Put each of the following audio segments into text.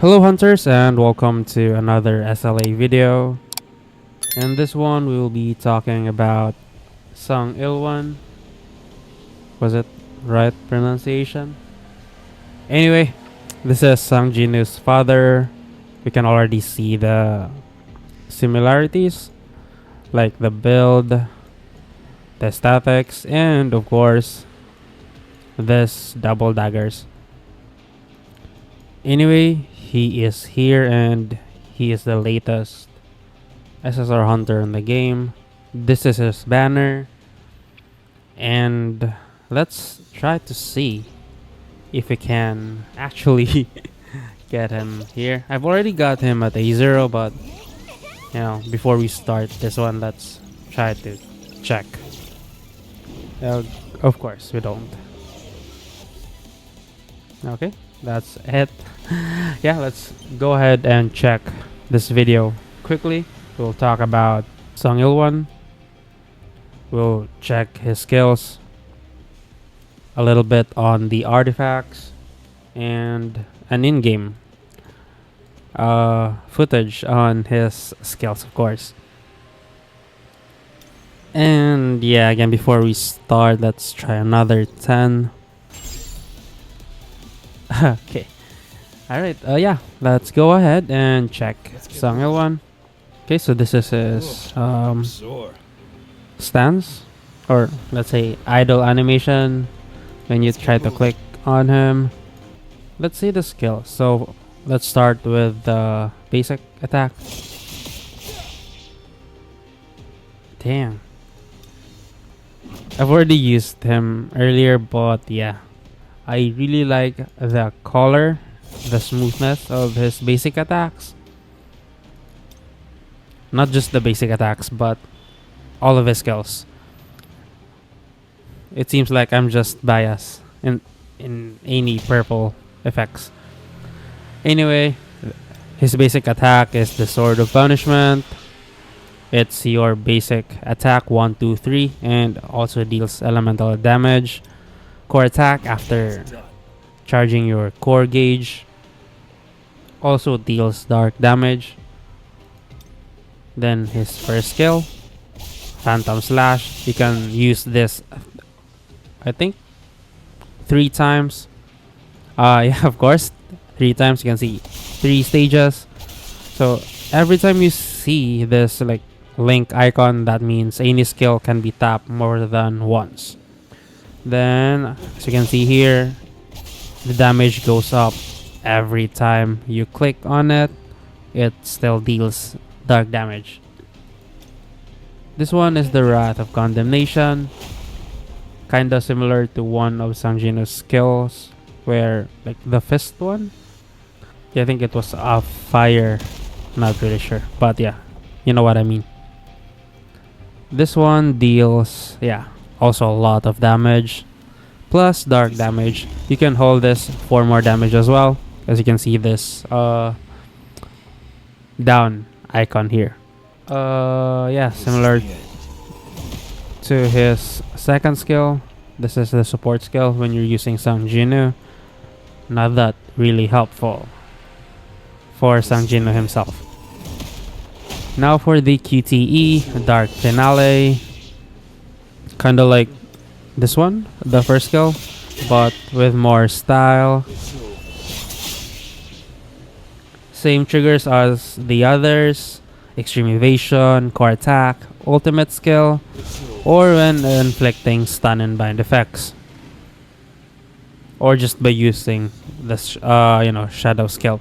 Hello hunters and welcome to another SLA video. In this one we will be talking about Song Il-Hwan. Was it right pronunciation? Anyway, this is Sang Jinu's father. We can already see the similarities like the build, the aesthetics, and of course this double daggers. Anyway, he is here and he is the latest SSR hunter in the game. This is his banner, and let's try to see if we can actually get him here. I've already got him at A0, but before we start this one, let's try to check. Of course, we don't. Okay, that's it. Yeah, let's go ahead and check this video quickly. We'll talk about Song Il-Hwan. We'll check his skills, a little bit on the artifacts, and an in-game footage on his skills, of course. And yeah, again, before we start, let's try another 10. Okay. Alright, yeah, let's go ahead and check Song Il-Hwan. Okay, so this is his stance, or let's say idle animation when you try to click on him. Let's see the skill. So let's start with the basic attack. Damn. I've already used him earlier, but yeah, I really like the color, the smoothness of his basic attacks. Not just the basic attacks, but all of his skills. It seems like I'm just biased in any purple effects. Anyway, his basic attack is the Sword of Punishment. It's your basic attack 1, 2, 3, and also deals elemental damage. Core attack after charging your core gauge also deals dark damage. Then his first skill, Phantom Slash. You can use this, I think, 3 times. Yeah, of course, 3 times. You can see 3 stages. So every time you see this like link icon, that means any skill can be tapped more than once. Then, as you can see here, the damage goes up every time you click on it. It still deals dark damage. This one is the Wrath of Condemnation. Kinda similar to one of Sang Jinu's skills, where like the fist one. Yeah, I think it was a fire. Not really sure, but yeah, you know what I mean. This one deals, yeah, also a lot of damage, plus dark damage. You can hold this for more damage as well, as you can see this down icon here. Yeah, similar to his second skill. This is the support skill when you're using Sang Jinu. Not that really helpful for Sang Jinu himself. Now for the QTE, Dark Finale. Kinda like this one, the first skill, but with more style. Same triggers as the others. Extreme Evasion, Core Attack, Ultimate Skill, or when inflicting stun and bind effects. Or just by using this, Shadow Skill.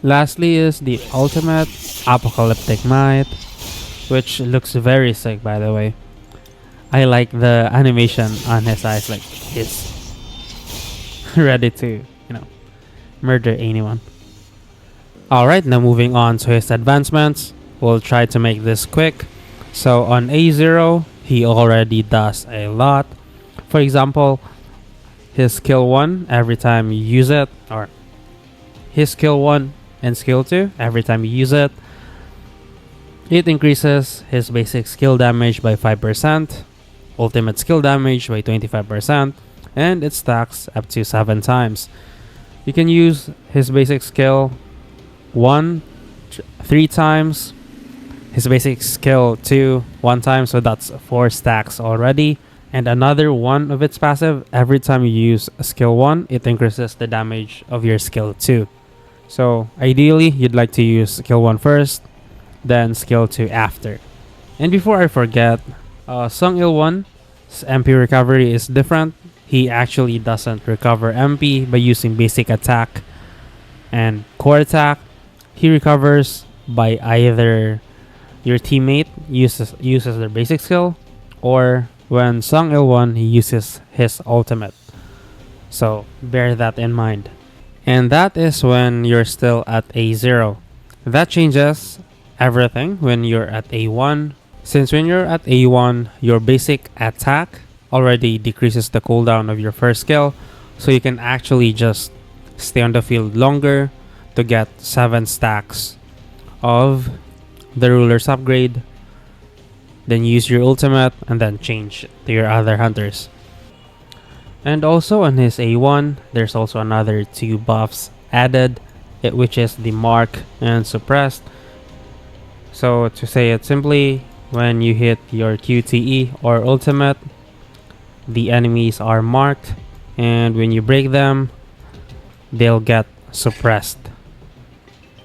Lastly is the ultimate Apocalyptic Might, which looks very sick, by the way. I like the animation on his eyes, like he's ready to, murder anyone. Alright, now moving on to his advancements. We'll try to make this quick. So on A0, he already does a lot. For example, his skill 1, every time you use it, or his skill 1 and skill 2, every time you use it, it increases his basic skill damage by 5%. ultimate skill damage by 25%, and it stacks up to 7 times. You can use his basic skill 1 3 times, his basic skill 2 1 time, so that's 4 stacks already. And another one of its passive, every time you use skill 1, it increases the damage of your skill 2. So ideally, you'd like to use skill 1 first, then skill 2 after. And before I forget, Sung Il-Hwan's MP recovery is different. He actually doesn't recover MP by using basic attack and core attack. He recovers by either your teammate uses their basic skill, or when Sung Il-Hwan, he uses his ultimate. So bear that in mind. And that is when you're still at A0. That changes everything when you're at A1. Since when you're at A1, your basic attack already decreases the cooldown of your first skill, so you can actually just stay on the field longer to get 7 stacks of the ruler's upgrade, then use your ultimate, and then change to your other hunters. And also on his A1, there's also another 2 buffs added, which is the mark and suppressed. So to say it simply, when you hit your QTE or ultimate, the enemies are marked, and when you break them, they'll get suppressed.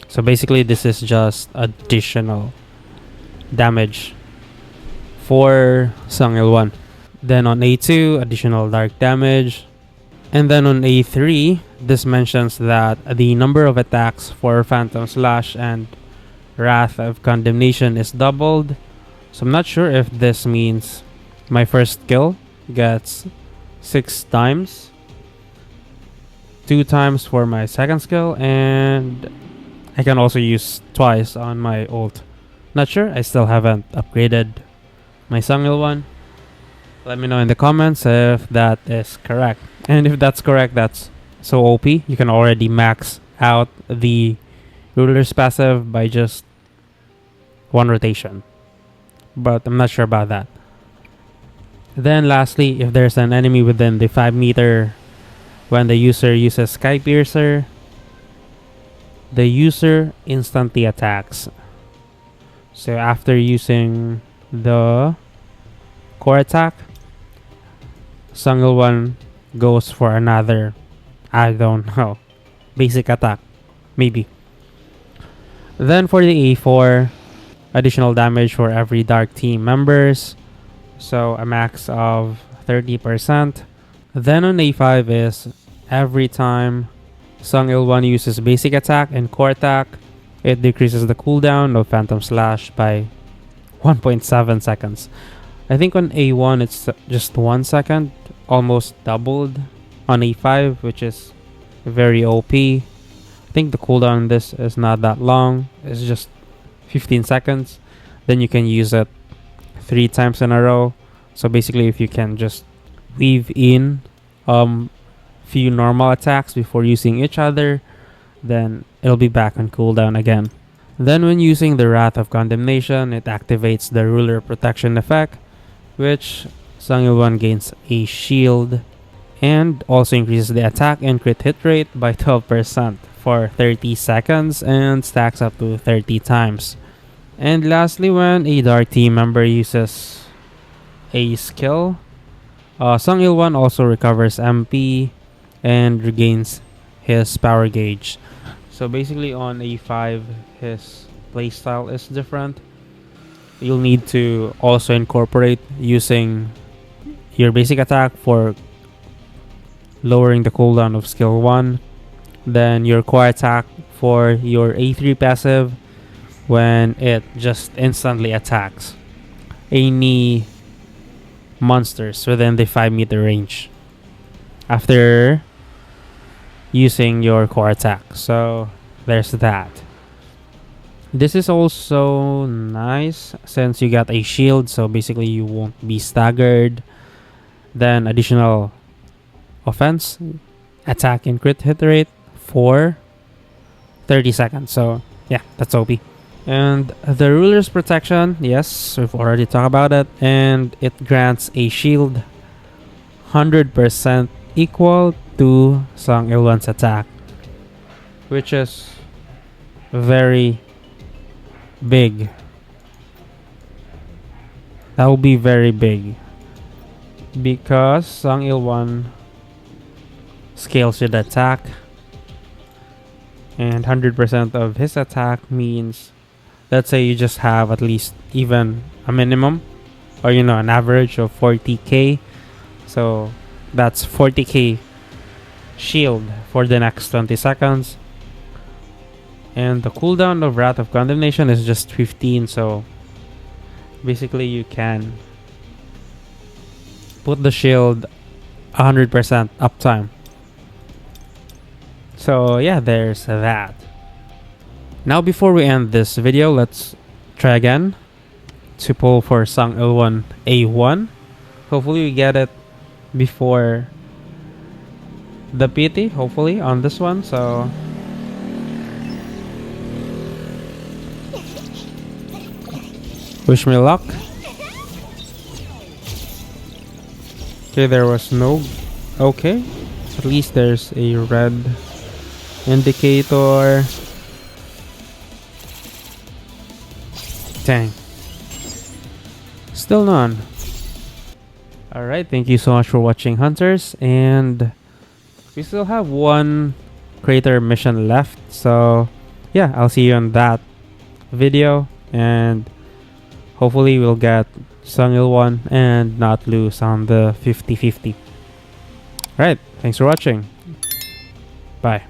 So basically, this is just additional damage for Sung Il-Hwan. Then on A2, additional dark damage. And then on A3, this mentions that the number of attacks for Phantom Slash and Wrath of Condemnation is doubled. So I'm not sure if this means my first skill gets 6 times, 2 times for my second skill, and I can also use twice on my ult. Not sure, I still haven't upgraded my Sung Il-Hwan. Let me know in the comments if that is correct. And if that's correct, that's so OP. You can already max out the ruler's passive by just 1 rotation. But I'm not sure about that. Then lastly, if there's an enemy within the 5 meter when the user uses Sky Piercer, the user instantly attacks. So after using the core attack, Sung Il-Hwan goes for another, I don't know, basic attack, maybe. Then for the A4, additional damage for every dark team members, so a max of 30%. Then on A5 is every time Sung Il-Hwan uses basic attack and core attack, it decreases the cooldown of Phantom Slash by 1.7 seconds. I think on A1 it's just 1 second, almost doubled on A5, which is very OP. I think the cooldown on this is not that long, it's just 15 seconds. Then you can use it 3 times in a row. So basically, if you can just weave in few normal attacks before using each other, then it'll be back on cooldown again. Then when using the Wrath of Condemnation, it activates the ruler protection effect, which Sung Il-Hwan gains a shield and also increases the attack and crit hit rate by 12% for 30 seconds and stacks up to 30 times. And lastly, when a dark team member uses a skill, Sung Il-Hwan also recovers MP and regains his power gauge. So basically on A5, his playstyle is different. You'll need to also incorporate using your basic attack for lowering the cooldown of skill 1, then your core attack for your A3 passive when it just instantly attacks any monsters within the 5 meter range after using your core attack. So there's that. This is also nice since you got a shield, so basically you won't be staggered. Then additional offense, attack and crit hit rate for 30 seconds. So yeah, that's OP. And the ruler's protection, yes, we've already talked about it, and it grants a shield 100% equal to Sang Il-Hwan's attack, which is very big. That will be very big because Sang Il-Hwan scales with attack, and 100% of his attack means, let's say you just have at least even a minimum or an average of 40k, so that's 40k shield for the next 20 seconds. And the cooldown of Wrath of Condemnation is just 15, so basically you can put the shield 100% uptime. So yeah, there's that. Now before we end this video, let's try again to pull for Sang Il-Hwan A1. Hopefully we get it before the PT, hopefully, on this one. So wish me luck. Okay, there was no... Okay, at least there's a red indicator. Dang. Still none. Alright, thank you so much for watching, Hunters. And we still have one crater mission left. So yeah, I'll see you on that video. And hopefully we'll get Sang Il-Hwan and not lose on the 50-50. Alright, thanks for watching. Bye.